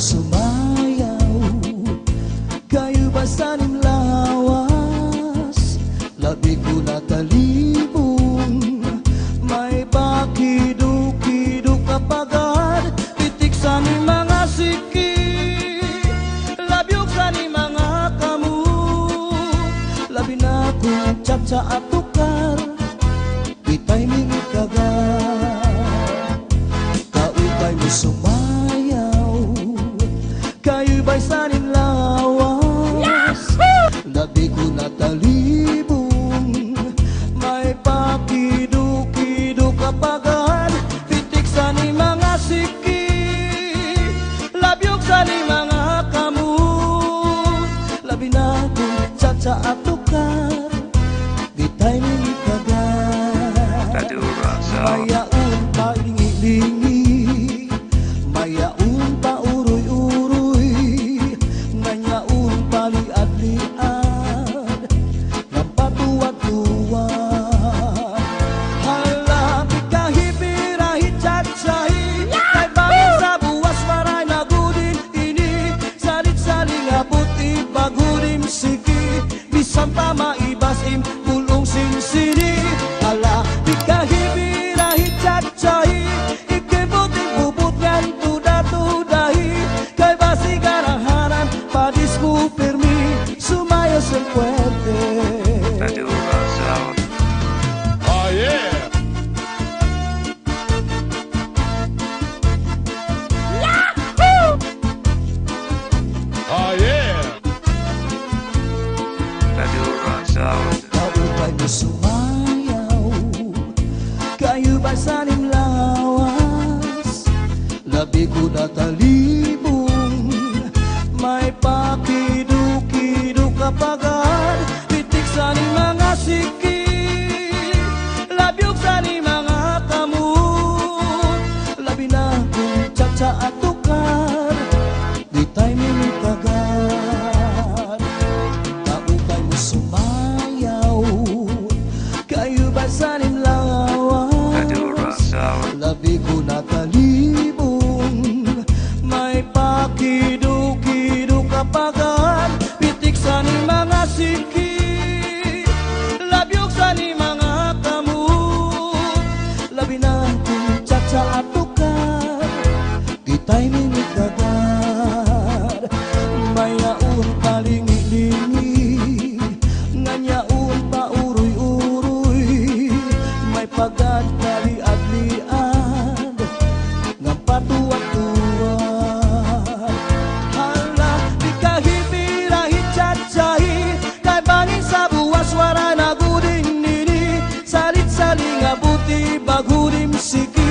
sumayaw, kayo ba sanim lawas, labi ko natalibong, may pakido-kido kapagad, titik sa ni mga siki, labyok sa ni mga kamu, labi na kong tsa-tsa at tukar, bitay mingit kagad, kautay mo sumayaw, kayo ba'y sanin lawas, labi ko natalibong, may pakido-kido kapagad, pitik sa ni mga siki, labyok sa ni mga kamu, labi na kong tsa-tsa at tukar, bitay mingit kagad, mayaon pa lingi-lingi, mayaon pa uroy-uroy, nanyaon pa liad-liad, ng patuwad-tuwad. Hala, pikahipirahi tsa-tsahi, kay bangin sa buwas maray na gudin ini, salit-saling abot ibagudim siki, bisan pa maibasim pulong sinsini. Hala, pikahipirahi tsa-tsahi, ikibuting bubut ngan tuda-tudahi, kay basi garahanan padis mo permi, sumayos ang puwede. Oh yeah! Oh yeah! Kaupay mo sumayaw, kayo ba sanim lawas, labi ko natalibong, may pakido-kido kapagad, pitik sa ni mga siki, labyok sa ni mga kamu, labi na kong tsa-tsa at tukar, di tayo minit agad, kaupay mo sumayaw, kayo ba sanim lawas, labi ko natalibong, may pakido-kido kapagad, pitik sa ni mga siki, labyok sa ni mga kamu, labi na kong tsa-tsa at tukar, di tayo minit agad, mayaon pa lingi-lingi, nganyaon pa uroy-uroy, may pagad na liad-liad, ng patuwad-tuwad. Hala, di kahipirahi tsa-tsahi, kay bangin sa buwas wara na gudin nini, salit-saling abuti bagudim siki,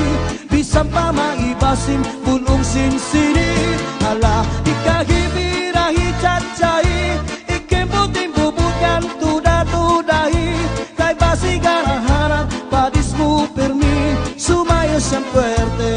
bisan pa maibasim pulong sinsini. Hala, di kahipirahi tsa-tsahi, ikimbuting bubukan tuda-tudahi, kay basi garahanan padis mo permi, sumayos ang puwerte.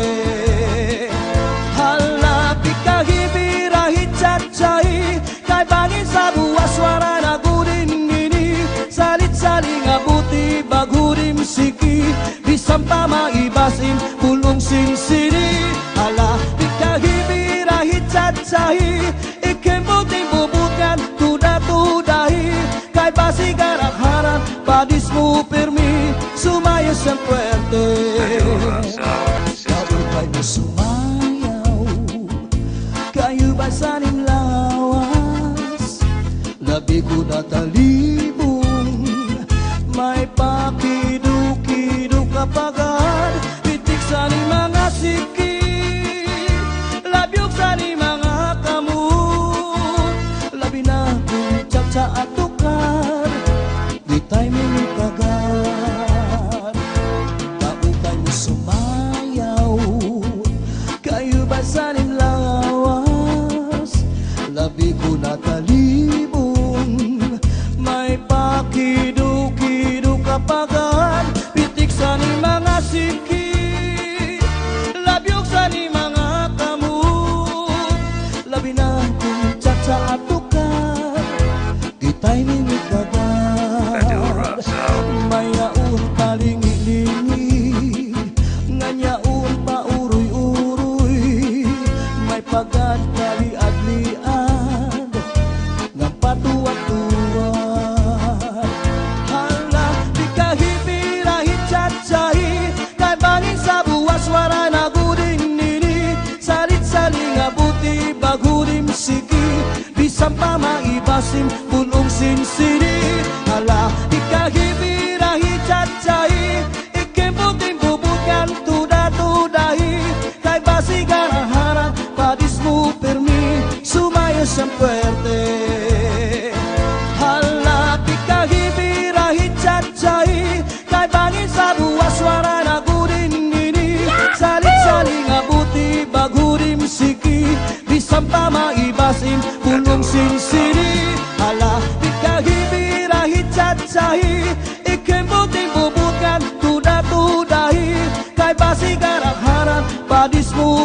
Hala, di kahipirahi tsa-tsahi, kay bangin sa buwas wara na gudin ini, salit-saling abuti bagudim siki, bisan pa maibasim pulong sinsini. Hala, di kahipirahi tsa-tsahi, ikimbuting bubukan tuda-tudahi, kay basi garahanan padis mo permi, sumayos ang puwerte. Kaupay mo sumayaw, kayo ba sanim lawas, labi ko natalibong, may pakido-kido kapagad, pitik sa ni mga siki, labyok sa ni mga kamu, labi na kong tsa-tsa at tukar, di tayo minit agad, kaupay mo sumayaw, kayo ba sanim lawas, labi ko natalibong, may pakido-kido kapagad, pitik sa ni mga siki, labyok sa ni mga kamu, labi na kong tsa-tsa at tukar, di tayo minit agad, mayaon pa lingi-lingi, nganyaon pa uroy-uroy, may pagad na pa maibasim bulong sinsiri. Hala ikahibirahi cacai ikembo-tembo bukan tuda-tudahi. Kay basi garaharan padismu permi sumaya siyang puerte. Hala ikahibirahi cacai kay bangin sa buwas suara na gudin ini. Saling-saling abuti bagurim siki bisang pa maibasim bulong sinsiri. Hala ikahibirahi cacai ikembo-tembo bukan tuda-tudahi. Kay basi garang harap padismu